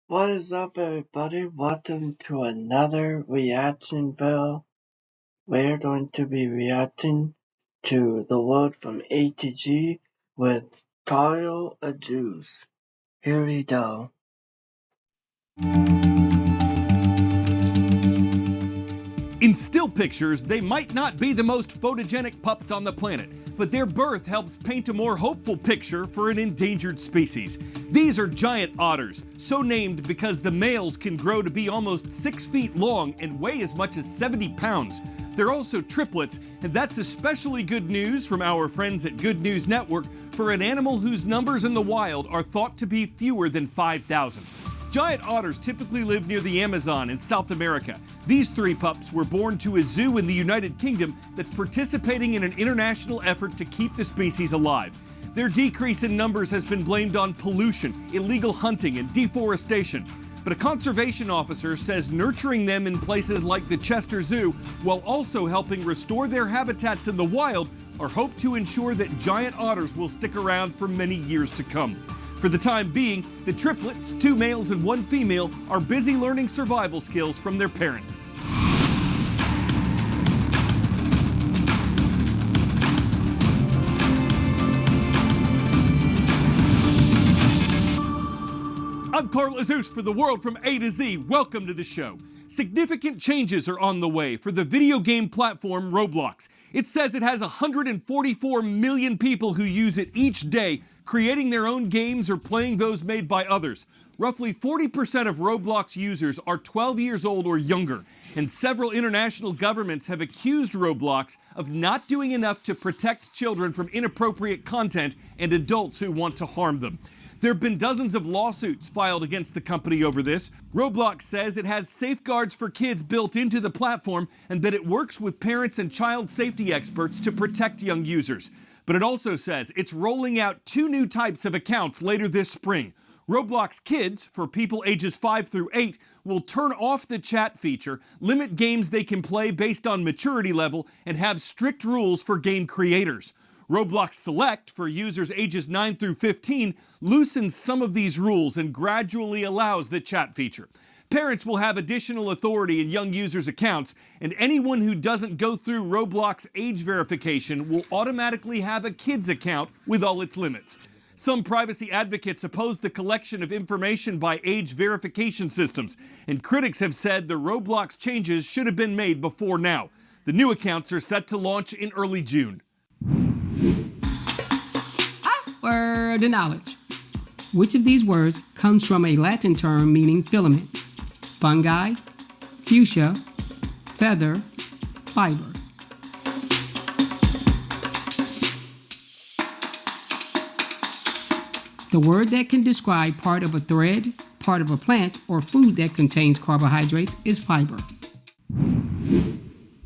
What is up, everybody? Welcome to another reaction video. We're going to be reacting to The World from A to G with Carlo Ajus. Here we go. In still pictures, they might not be the most photogenic pups on the planet, but their birth helps paint a more hopeful picture for an endangered species. These are giant otters, so named because the males can grow to be almost 6 feet long and weigh as much as 70 pounds. They're also triplets, and that's especially good news from our friends at Good News Network for an animal whose numbers in the wild are thought to be fewer than 5,000. Giant otters typically live near the Amazon in South America. These 3 pups were born to a zoo in the United Kingdom that's participating in an international effort to keep the species alive. Their decrease in numbers has been blamed on pollution, illegal hunting, and deforestation. But a conservation officer says nurturing them in places like the Chester Zoo, while also helping restore their habitats in the wild, are hoped to ensure that giant otters will stick around for many years to come. For the time being, the triplets, 2 males and 1 female, are busy learning survival skills from their parents. I'm Carl Ajus for The World from A to Z. Welcome to the show. Significant changes are on the way for the video game platform Roblox. It says it has 144 million people who use it each day, creating their own games or playing those made by others. Roughly 40% of Roblox users are 12 years old or younger, and several international governments have accused Roblox of not doing enough to protect children from inappropriate content and adults who want to harm them. There have been dozens of lawsuits filed against the company over this. Roblox says it has safeguards for kids built into the platform and that it works with parents and child safety experts to protect young users. But it also says it's rolling out 2 new types of accounts later this spring. Roblox Kids, for people ages 5 through 8, will turn off the chat feature, limit games they can play based on maturity level, and have strict rules for game creators. Roblox Select, for users ages 9 through 15, loosens some of these rules and gradually allows the chat feature. Parents will have additional authority in young users' accounts, and anyone who doesn't go through Roblox age verification will automatically have a kid's account with all its limits. Some privacy advocates oppose the collection of information by age verification systems, and critics have said the Roblox changes should have been made before now. The new accounts are set to launch in early June. Word of knowledge. Which of these words comes from a Latin term meaning filament? Fungi, fuchsia, feather, fiber. The word that can describe part of a thread, part of a plant, or food that contains carbohydrates is fiber.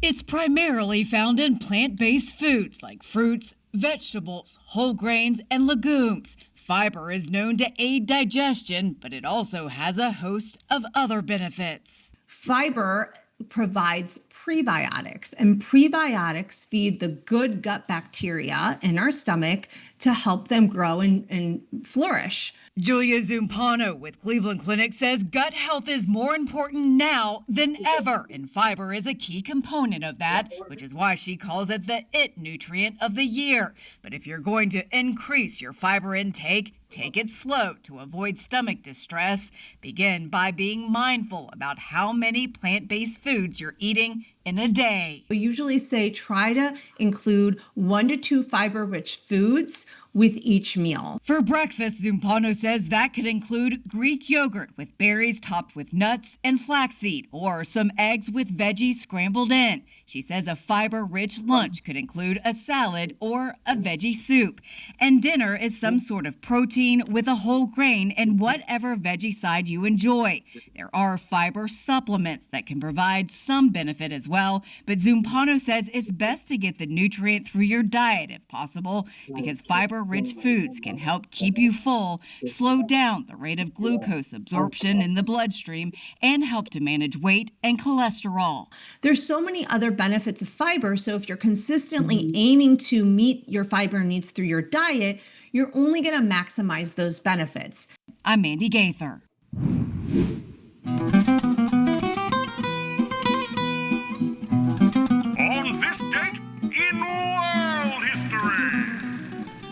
It's primarily found in plant-based foods like fruits, vegetables, whole grains, and legumes. Fiber is known to aid digestion, but it also has a host of other benefits. Fiber provides prebiotics, and prebiotics feed the good gut bacteria in our stomach to help them grow and flourish. Julia Zumpano with Cleveland Clinic says gut health is more important now than ever, and fiber is a key component of that, which is why she calls it the IT nutrient of the year. But if you're going to increase your fiber intake, take it slow to avoid stomach distress. Begin by being mindful about how many plant-based foods you're eating in a day. We usually say try to include 1 to 2 fiber-rich foods with each meal. For breakfast, Zumpano says that could include Greek yogurt with berries topped with nuts and flaxseed, or some eggs with veggies scrambled in. She says a fiber-rich lunch could include a salad or a veggie soup. And dinner is some sort of protein with a whole grain and whatever veggie side you enjoy. There are fiber supplements that can provide some benefit as well, but Zumpano says it's best to get the nutrient through your diet if possible, because fiber-rich foods can help keep you full, slow down the rate of glucose absorption in the bloodstream, and help to manage weight and cholesterol. There's so many other benefits of fiber, so if you're consistently aiming to meet your fiber needs through your diet, you're only going to maximize those benefits. I'm Mandy Gaither.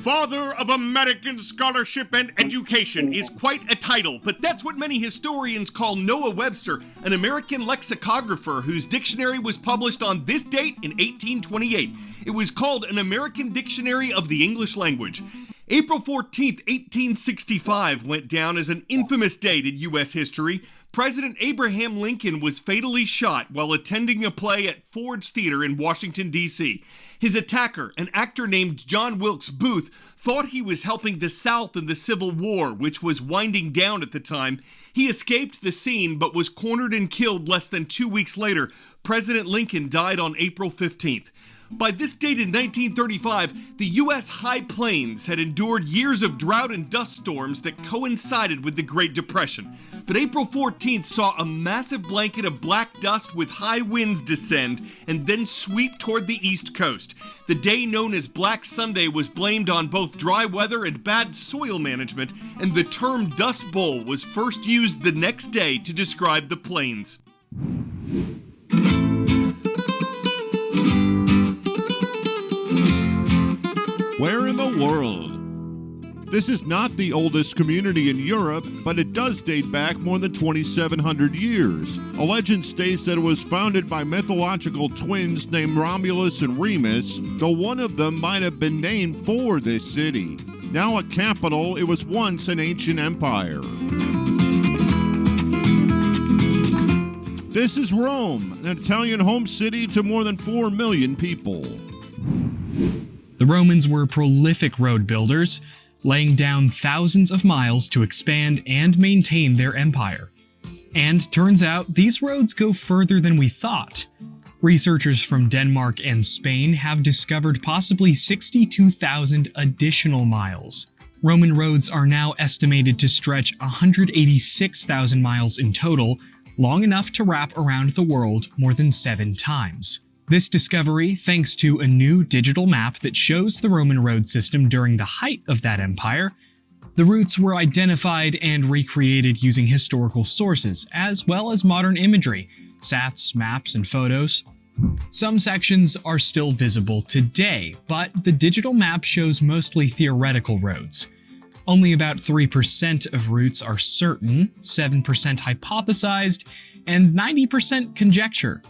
Father of American scholarship and education is quite a title, but that's what many historians call Noah Webster, an American lexicographer whose dictionary was published on this date in 1828. It was called An American Dictionary of the English Language. April 14th, 1865 went down as an infamous date in U.S. history. President Abraham Lincoln was fatally shot while attending a play at Ford's Theater in Washington, D.C. His attacker, an actor named John Wilkes Booth, thought he was helping the South in the Civil War, which was winding down at the time. He escaped the scene but was cornered and killed less than 2 weeks later. President Lincoln died on April 15th. By this date in 1935, the U.S. High Plains had endured years of drought and dust storms that coincided with the Great Depression. But April 14th saw a massive blanket of black dust with high winds descend and then sweep toward the East Coast. The day known as Black Sunday was blamed on both dry weather and bad soil management, and the term Dust Bowl was first used the next day to describe the plains. Where in the world? This is not the oldest community in Europe, but it does date back more than 2,700 years. A legend states that it was founded by mythological twins named Romulus and Remus, though one of them might have been named for this city. Now a capital, it was once an ancient empire. This is Rome, an Italian home city to more than 4 million people. The Romans were prolific road builders, laying down thousands of miles to expand and maintain their empire. And turns out, these roads go further than we thought. Researchers from Denmark and Spain have discovered possibly 62,000 additional miles. Roman roads are now estimated to stretch 186,000 miles in total, long enough to wrap around the world more than 7 times. This discovery, thanks to a new digital map that shows the Roman road system during the height of that empire. The routes were identified and recreated using historical sources, as well as modern imagery, sats, maps, and photos. Some sections are still visible today, but the digital map shows mostly theoretical roads. Only about 3% of routes are certain, 7% hypothesized, and 90% conjecture.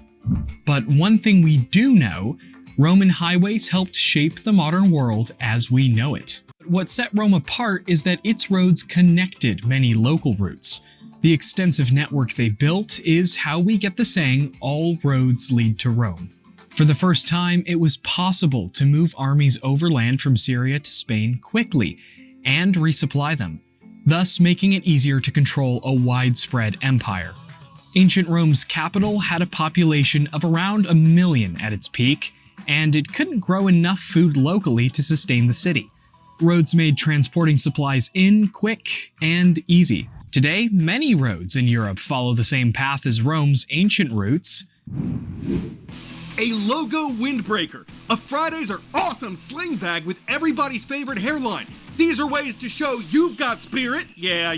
But one thing we do know, Roman highways helped shape the modern world as we know it. What set Rome apart is that its roads connected many local routes. The extensive network they built is how we get the saying, "all roads lead to Rome." For the first time, it was possible to move armies overland from Syria to Spain quickly and resupply them, thus making it easier to control a widespread empire. Ancient Rome's capital had a population of around 1 million at its peak, and it couldn't grow enough food locally to sustain the city. Roads made transporting supplies in quick and easy. Today, many roads in Europe follow the same path as Rome's ancient routes. A logo windbreaker. A Fridays are awesome sling bag with everybody's favorite hairline. These are ways to show you've got spirit. Yeah,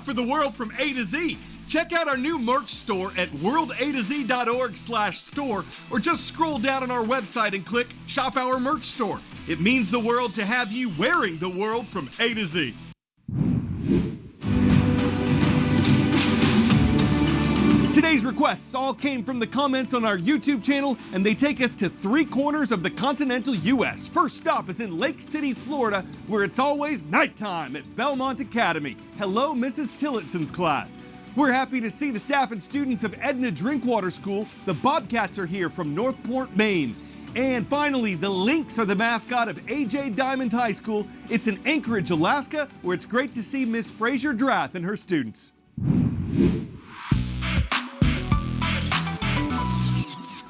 for the world from A to Z. Check out our new merch store at worldatozorg/store, or just scroll down on our website and click Shop Our Merch Store. It means the world to have you wearing the world from A to Z. Today's requests all came from the comments on our YouTube channel, and they take us to 3 corners of the continental U.S. First stop is in Lake City, Florida, where it's always nighttime at Belmont Academy. Hello, Mrs. Tillotson's class. We're happy to see the staff and students of Edna Drinkwater School. The Bobcats are here from Northport, Maine. And finally, the Lynx are the mascot of A.J. Diamond High School. It's in Anchorage, Alaska, where it's great to see Miss Fraser Drath and her students.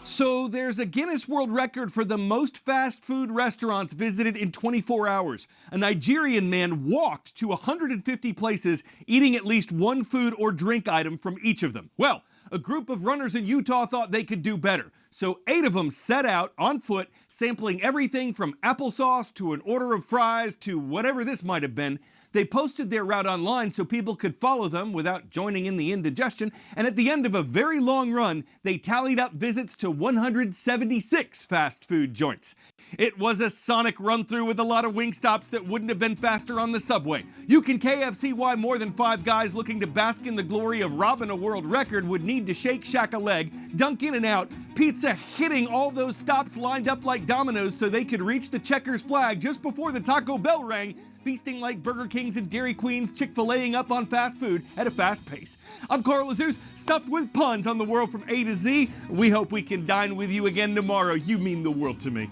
So there's a Guinness World Record for the most fast food restaurants visited in 24 hours. A Nigerian man walked to 150 places, eating at least one food or drink item from each of them. Well, a group of runners in Utah thought they could do better. So 8 of them set out on foot, sampling everything from applesauce to an order of fries to whatever this might have been. They posted their route online so people could follow them without joining in the indigestion, and at the end of a very long run, they tallied up visits to 176 fast food joints. It was a sonic run-through with a lot of wing stops that wouldn't have been faster on the subway. You can KFC why more than 5 guys looking to bask in the glory of robbing a world record would need to Shake Shack a leg, dunk In-N-Out, pizza hitting all those stops lined up like dominoes so they could reach the Checkers flag just before the Taco Bell rang, feasting like Burger Kings and Dairy Queens, Chick-fil-Aing up on fast food at a fast pace. I'm Carl Azuz, stuffed with puns on the world from A to Z. We hope we can dine with you again tomorrow. You mean the world to me.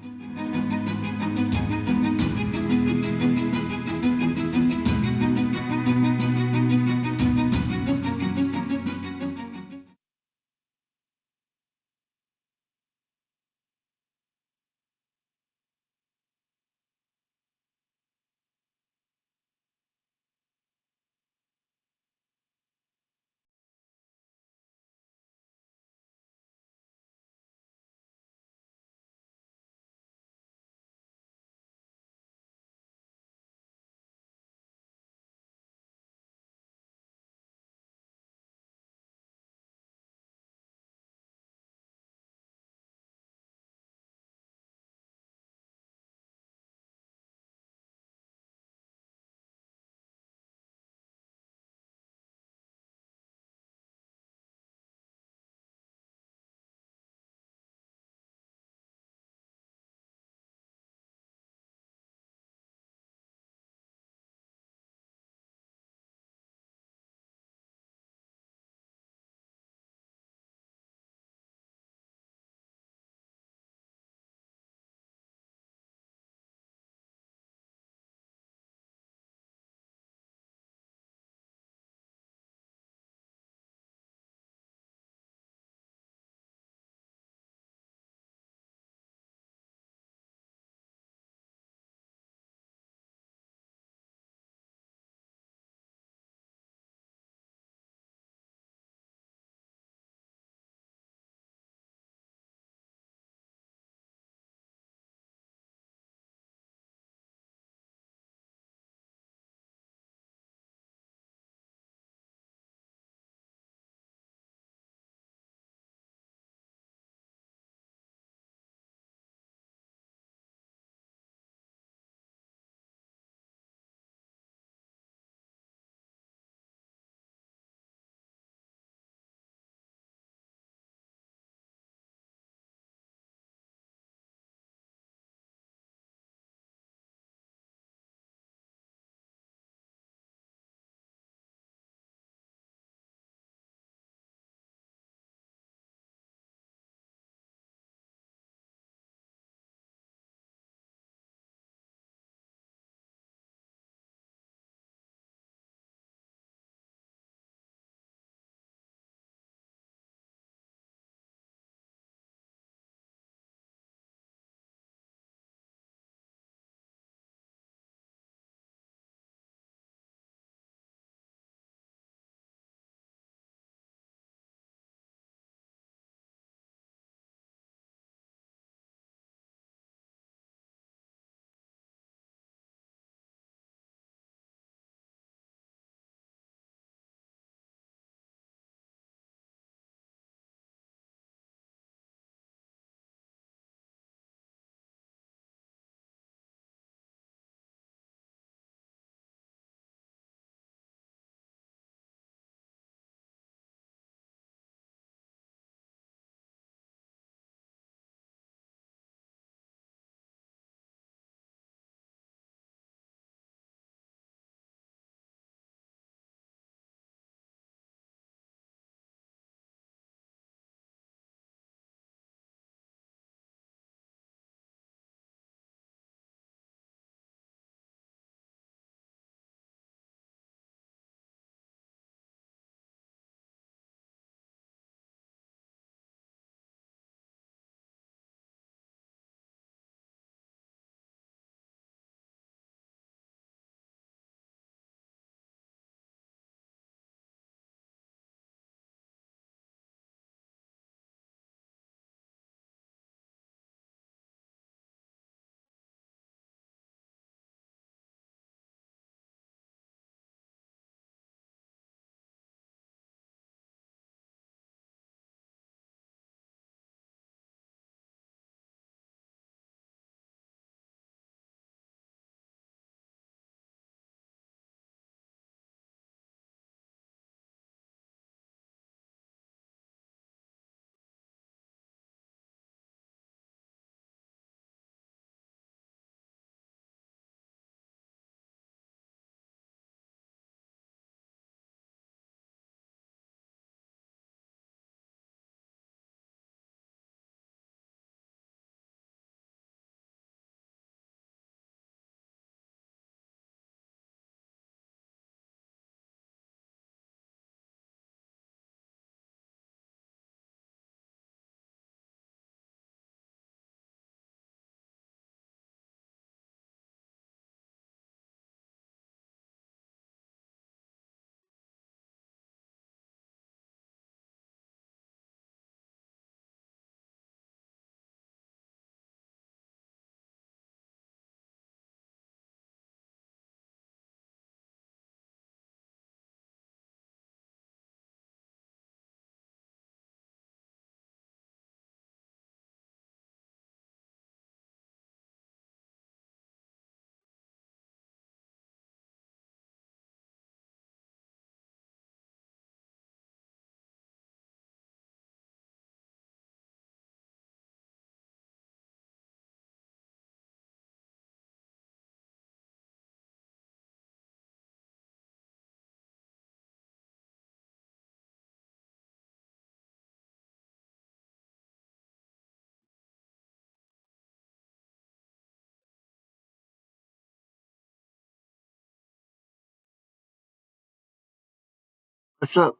So,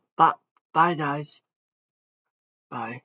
bye, guys. Bye.